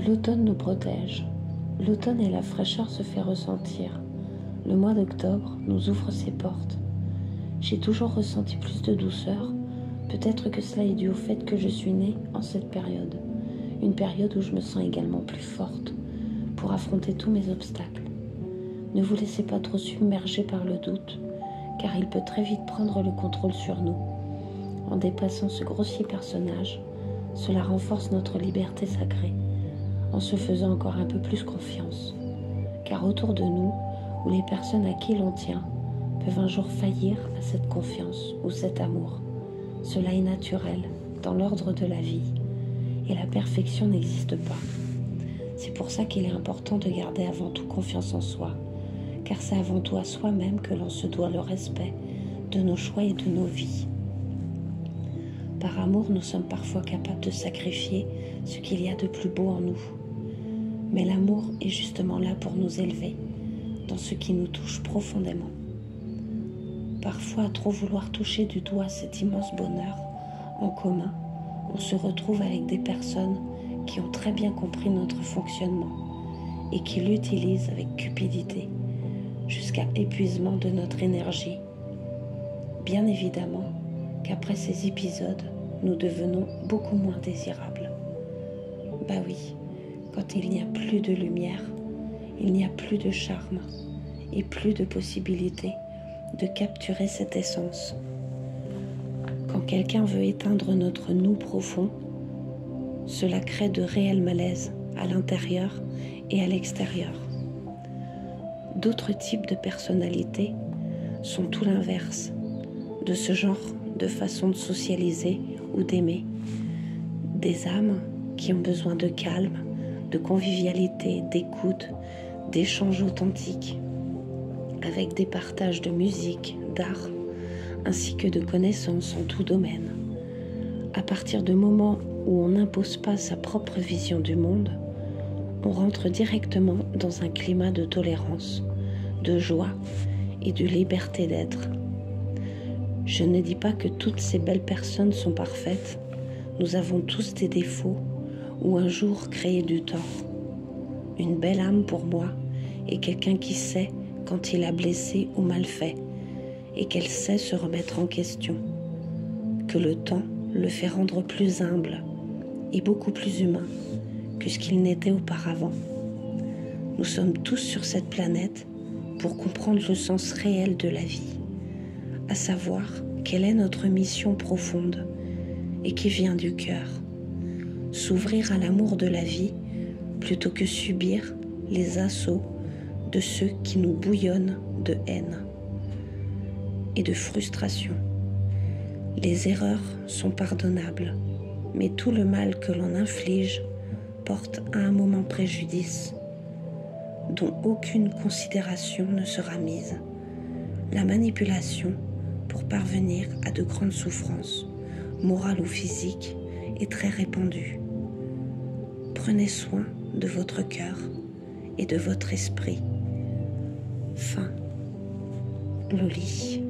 L'automne nous protège. L'automne et la fraîcheur se fait ressentir. Le mois d'octobre nous ouvre ses portes. J'ai toujours ressenti plus de douceur. Peut-être que cela est dû au fait que je suis née en cette période. Une période où je me sens également plus forte pour affronter tous mes obstacles. Ne vous laissez pas trop submerger par le doute, car il peut très vite prendre le contrôle sur nous. En dépassant ce grossier personnage, cela renforce notre liberté sacrée, en se faisant encore un peu plus confiance. Car autour de nous, ou les personnes à qui l'on tient, peuvent un jour faillir à cette confiance ou cet amour. Cela est naturel, dans l'ordre de la vie, et la perfection n'existe pas. C'est pour ça qu'il est important de garder avant tout confiance en soi, car c'est avant tout à soi-même que l'on se doit le respect de nos choix et de nos vies. Par amour, nous sommes parfois capables de sacrifier ce qu'il y a de plus beau en nous. Mais l'amour est justement là pour nous élever dans ce qui nous touche profondément. Parfois, à trop vouloir toucher du doigt cet immense bonheur en commun, on se retrouve avec des personnes qui ont très bien compris notre fonctionnement et qui l'utilisent avec cupidité jusqu'à épuisement de notre énergie. Bien évidemment qu'après ces épisodes, nous devenons beaucoup moins désirables. Bah oui, quand il n'y a plus de lumière, il n'y a plus de charme et plus de possibilité de capturer cette essence. Quand quelqu'un veut éteindre notre nous profond, cela crée de réels malaises à l'intérieur et à l'extérieur. D'autres types de personnalités sont tout l'inverse de ce genre de façon de socialiser ou d'aimer. Des âmes qui ont besoin de calme, de convivialité, d'écoute, d'échanges authentiques, avec des partages de musique, d'art, ainsi que de connaissances en tout domaine. À partir du moment où on n'impose pas sa propre vision du monde, on rentre directement dans un climat de tolérance, de joie et de liberté d'être. Je ne dis pas que toutes ces belles personnes sont parfaites. Nous avons tous des défauts ou un jour créé du tort. Une belle âme pour moi est quelqu'un qui sait quand il a blessé ou mal fait et qu'elle sait se remettre en question. Que le temps le fait rendre plus humble et beaucoup plus humain que ce qu'il n'était auparavant. Nous sommes tous sur cette planète pour comprendre le sens réel de la vie, à savoir quelle est notre mission profonde et qui vient du cœur. S'ouvrir à l'amour de la vie plutôt que subir les assauts de ceux qui nous bouillonnent de haine et de frustration. Les erreurs sont pardonnables, mais tout le mal que l'on inflige porte à un moment préjudice dont aucune considération ne sera mise. La manipulation pour parvenir à de grandes souffrances, morales ou physiques, est très répandue. Prenez soin de votre cœur et de votre esprit. Fin. Loli.